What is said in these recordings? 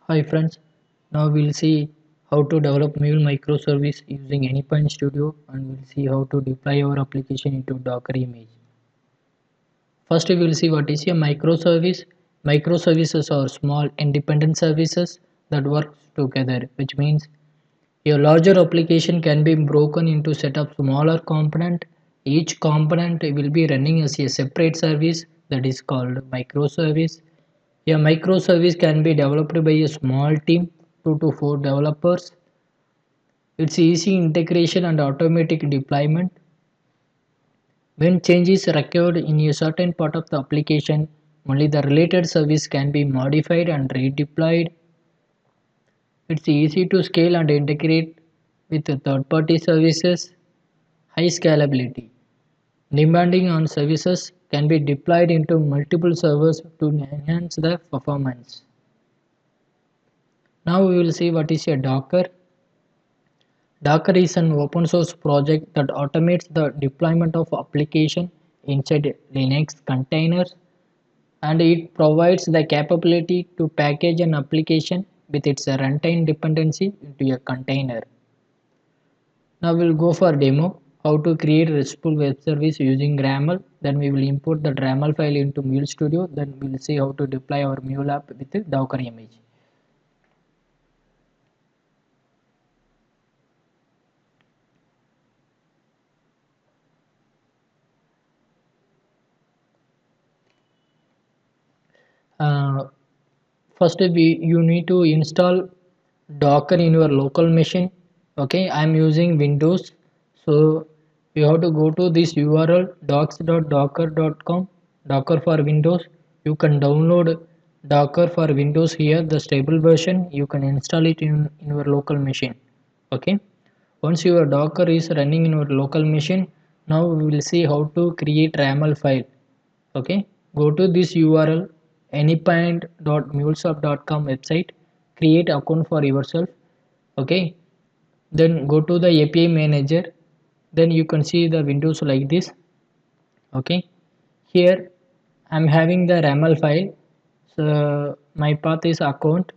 Hi friends, now we'll see how to develop Mule microservice using Anypoint Studio, and we'll see how to deploy our application into Docker image. First we will see what is a microservice. Microservices are small independent services that work together, which means a larger application can be broken into set of smaller components. Each component will be running as a separate service that is called microservice. A microservice can be developed by a small team, 2 to 4 developers. Its easy integration and automatic deployment. When change is required in a certain part of the application, only the related service can be modified and redeployed. It's easy to scale and integrate with third-party services. High scalability. Depending on services can be deployed into multiple servers to enhance the performance. Now we will see what is a Docker. Docker is an open source project that automates the deployment of application inside Linux containers, and it provides the capability to package an application with its runtime dependency into a container. Now we'll go for demo how to create RESTful web service using Graml. Then we will import the Graml file into Mule Studio. Then we'll see how to deploy our Mule app with the Docker image. Uh, First you need to install Docker in your local machine. Okay, I'm using Windows, so you have to go to this URL docs.docker.com. Docker for Windows. You can download Docker for Windows here, the stable version. You can install it in your local machine. Okay, once your Docker is running in your local machine, now we will see how to create YAML file. Okay, go to this URL anypoint.mulesoft.com website, create account for yourself. Okay, then go to the API manager. Then you can see the windows like this. Okay, here I'm having the YAML file. So my path is account.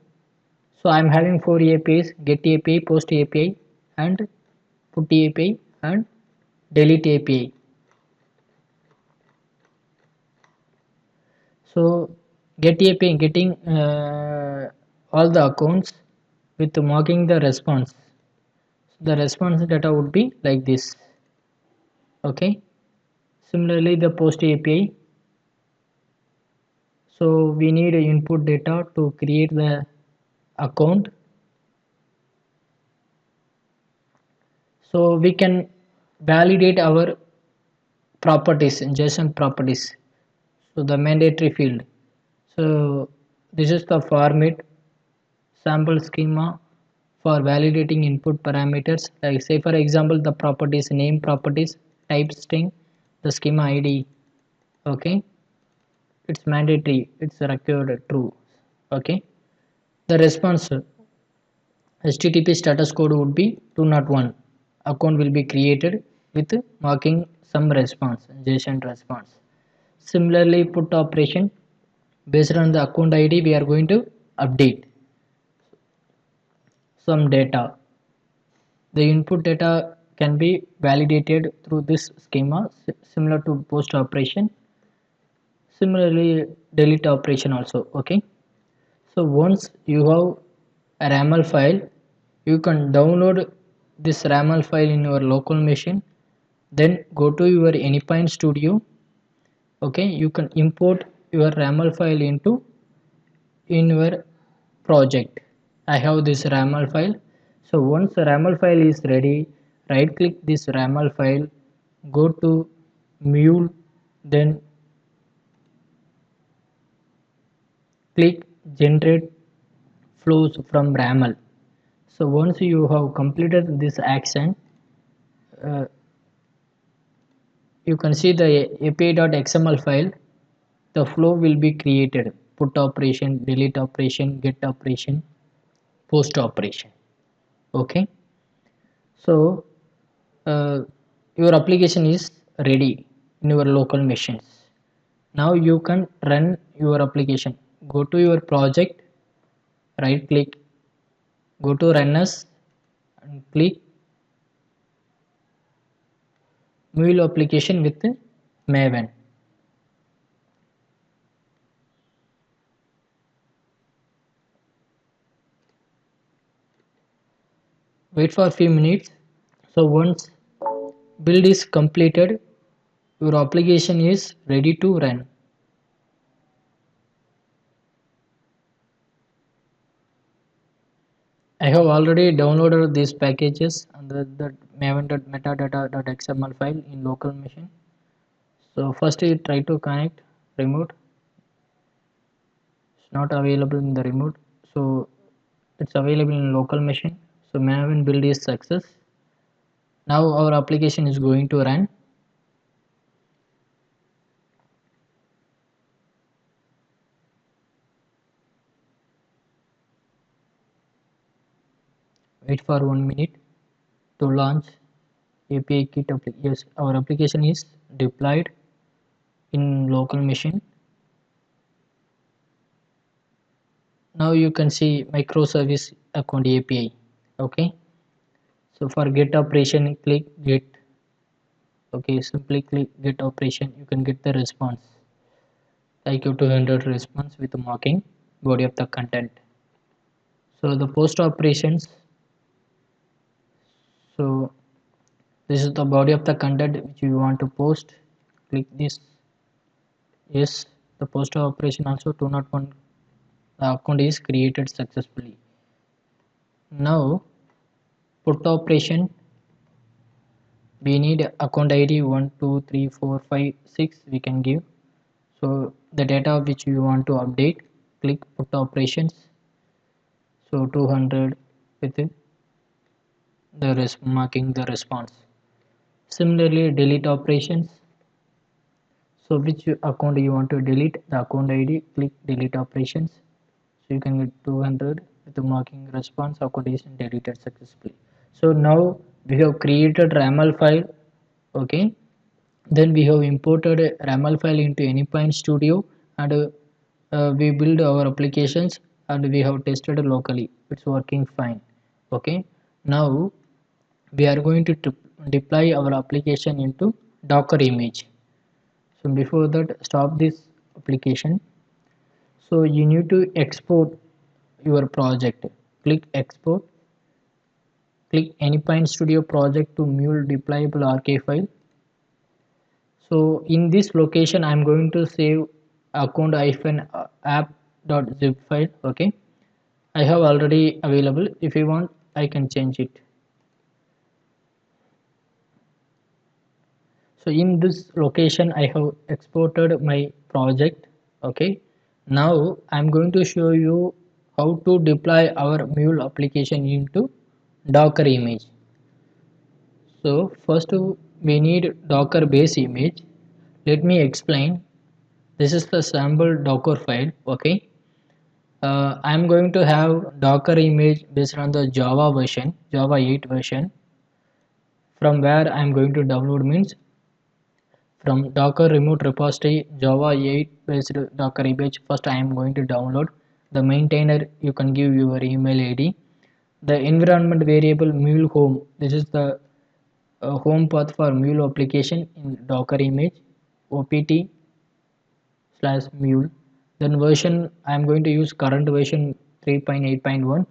So I'm having 4 APIs: get API, post API, and put API, and delete API. So get API getting all the accounts with marking the response. The response data would be like this. Okay, similarly the post API. So we need input data to create the account. So we can validate our properties, JSON properties. So the mandatory field. So this is the format sample schema for validating input parameters. Like say for example the properties name, properties type string, the schema ID. Okay, it's mandatory, it's required true. Okay, the response HTTP status code would be 201. Account will be created with marking some response, JSON response. Similarly, put operation based on the account ID, we are going to update some data. The input data can be validated through this schema, similar to post operation. Similarly, delete operation also. Okay. So once you have a YAML file, you can download this YAML file in your local machine. Then go to your Anypoint Studio. Okay, you can import your YAML file in your project. I have this YAML file. So once the YAML file is ready, right click this YAML file, go to Mule, then click generate flows from YAML. So once you have completed this action, uh, you can see the api.xml file. The flow will be created: put operation, delete operation, get operation, post operation. Okay, so uh, your application is ready in your local machines. Now you can run your application. Go to your project, right click, go to run as and click Mule application with Maven. Wait for a few minutes. So once build is completed, your application is ready to run. I have already downloaded these packages under the maven.metadata.xml file in local machine. So first you try to connect remote. It's not available in the remote, so it's available in local machine. So maven build is success. Now our application is going to run. Wait for 1 minute to launch API kit. Yes, our application is deployed in local machine. Now you can see microservice account API. Okay, so for get operation, click get. Okay, simply click get operation. You can get the response. IQ 200 response with marking body of the content. So the post operations. So this is the body of the content which you want to post. Click this. Yes, the post operation also 201. The account is created successfully. Now put operation, we need account ID 1 2 3 4 5 6 we can give. So the data which you want to update, click put operations. So 200 with the marking the response. Similarly delete operations. So which account you want to delete, the account ID, click delete operations. So you can get 200 with the marking response, account is deleted successfully. So now we have created raml file. Okay, then we have imported a raml file into Anypoint Studio, and we build our applications and we have tested locally, it's working fine. Okay, now we are going to deploy our application into Docker image. So before that, stop this application. So you need to export your project. Click export. Click Anypoint Studio project to Mule deployable archive file. So in this location, I'm going to save account app.zip file. Okay, I have already available. If you want, I can change it. So in this location, I have exported my project. Okay, now I'm going to show you how to deploy our Mule application into Docker image. So first we need Docker base image. Let me explain. This is the sample Docker file. Okay, I'm going to have Docker image based on the Java version, Java 8 version. From where I'm going to download means from Docker remote repository Java 8 based Docker image. First I am going to download the maintainer. You can give your email ID. The environment variable mule home. This is the home path for mule application in Docker image opt/mule. Then version I am going to use current version 3.8.1.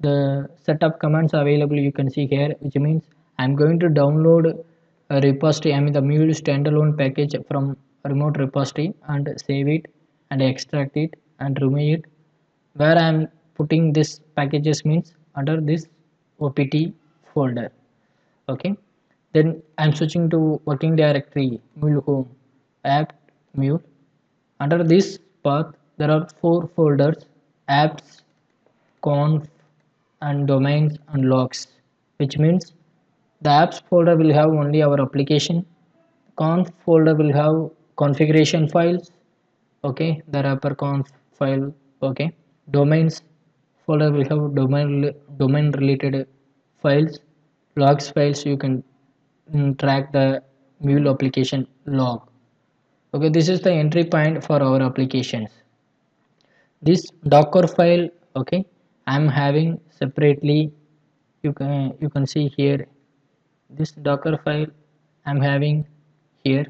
The setup commands available you can see here, which means I'm going to download a repository, I mean the mule standalone package from remote repository, and save it and extract it and remove it. Where I'm putting this packages means under this opt folder. Okay, then I'm switching to working directory mule home apt mule. Under this path there are 4 folders: apps, conf, and domains and logs, which means the apps folder will have only our application, conf folder will have configuration files, okay, the wrapper conf file, okay, domains folder will have domain related files, logs files you can track the mule application log. Okay, this is the entry point for our applications. This docker file, Okay, I'm having separately, you can see here this Docker file I'm having here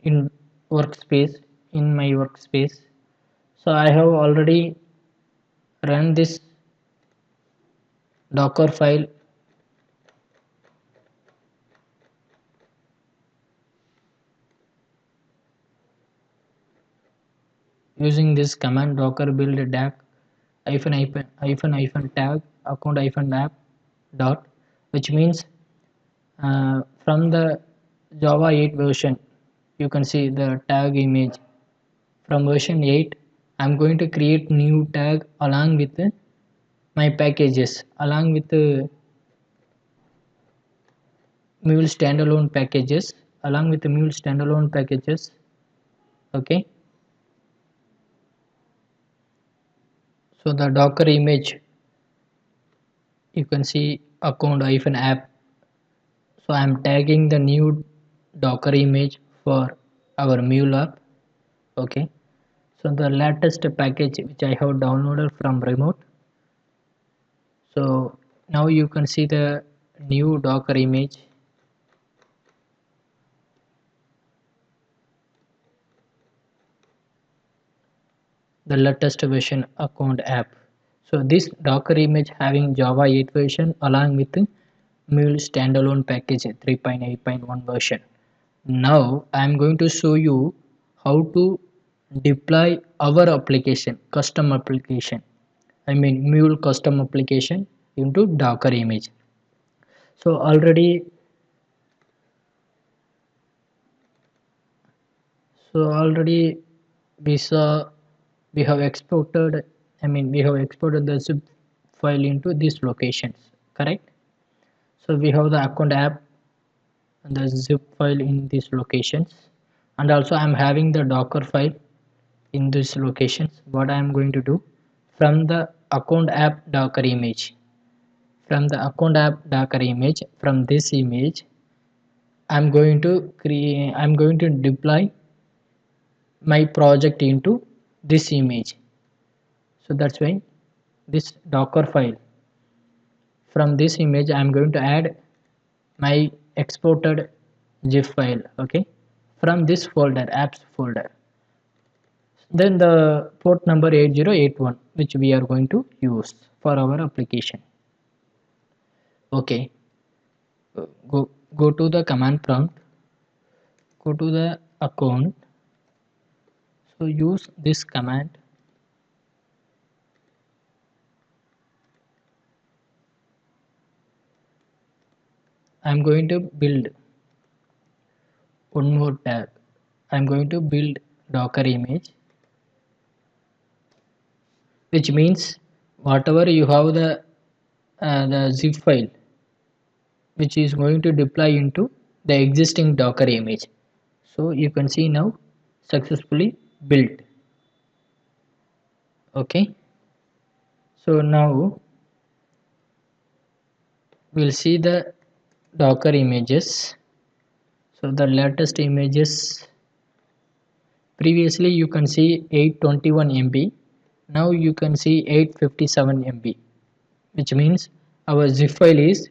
in workspace, in my workspace. So I have already run this Docker file using this command docker build dac hyphen tag account hyphen app dot, which means from the Java 8 version, you can see the tag image from version 8. I'm going to create new tag along with my packages, along with mule standalone packages, along with the mule standalone packages. Okay, so the docker image, you can see account hyphen app. So I'm tagging the new docker image for our mule app. Okay, so the latest package which I have downloaded from remote. So now you can see the new docker image. The latest version account app. So this docker image having Java 8 version along with mule standalone package 3.8.1 version. Now I am going to show you how to deploy our application, custom application, I mean mule custom application into docker image. So already we saw we have exported, I mean we have exported the zip file into these locations, correct? So we have the account app and the zip file in these locations, and also I'm having the docker file in these locations. What I am going to do, from the account app docker image, from this image I'm going to deploy my project into this image. So that's why this docker file, from this image I'm going to add my exported zip file. Okay, from this folder, apps folder, then the port number 8081 which we are going to use for our application. Okay, go to the command prompt, go to the account. So use this command. I'm going to build one more tag. I'm going to build docker image, which means whatever you have the zip file which is going to deploy into the existing docker image. So you can see now successfully built. Okay, so now we'll see the docker images. So the latest images, previously you can see 821 MB, now you can see 857 MB, which means our zip file is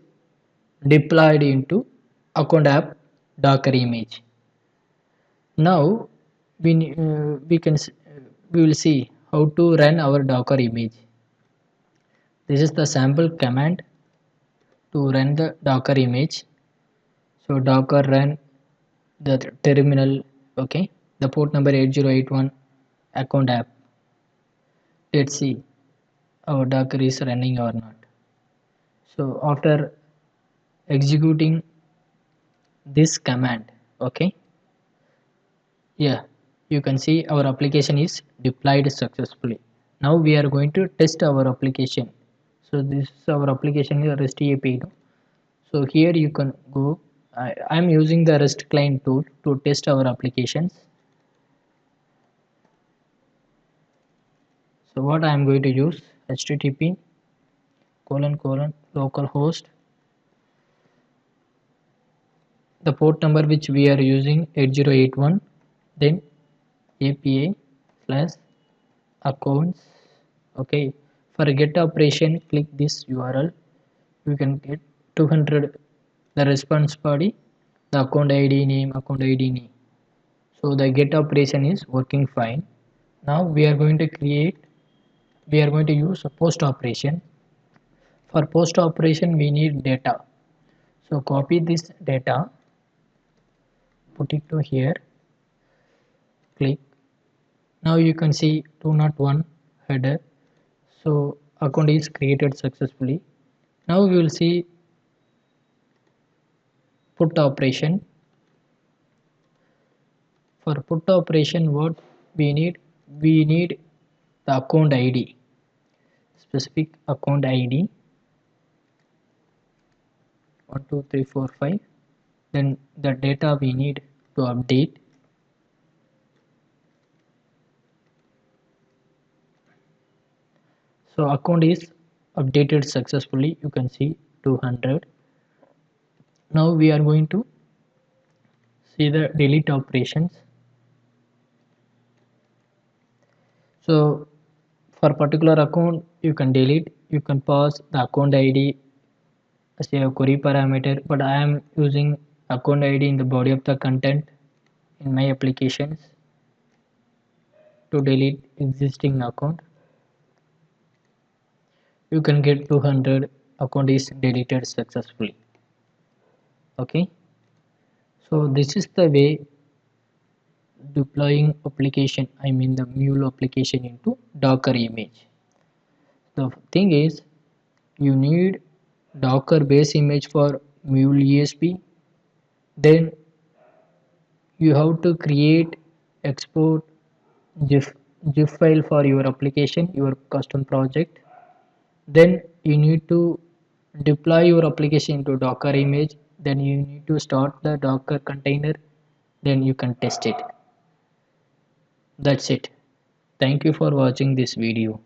deployed into account app docker image. Now we will see how to run our docker image. This is the sample command to run the docker image. So docker run the terminal. Okay, the port number 8081 account app. Let's see our docker is running or not. So after executing this command, okay, yeah, you can see our application is deployed successfully. Now we are going to test our application. So this is our application is REST API. So here you can go. I am using the REST client tool to test our applications. So what I am going to use, HTTP localhost, the port number which we are using 8081, then API slash accounts Okay, for a get operation, click this URL. You can get 200 the response body, the account ID name, account ID name. So the get operation is working fine. Now we are going to use a post operation. For post operation we need data. So copy this data, put it to here, click. Now you can see 201 header. So account is created successfully. Now we will see put operation. For put operation, what we need? We need the account ID, specific account ID 12345. Then the data we need to update. So account is updated successfully. You can see 200. Now we are going to see the delete operations. So for particular account you can delete, you can pass the account ID as a query parameter, but I am using account ID in the body of the content in my applications to delete existing account. You can get 200 account is deleted successfully. Okay, so this is the way deploying application, I mean the mule application into Docker image. The thing is, you need Docker base image for mule ESP. Then you have to create, export GIF file for your application, your custom project. Then you need to deploy your application into Docker image. Then you need to start the Docker container. Then you can test it. That's it. Thank you for watching this video.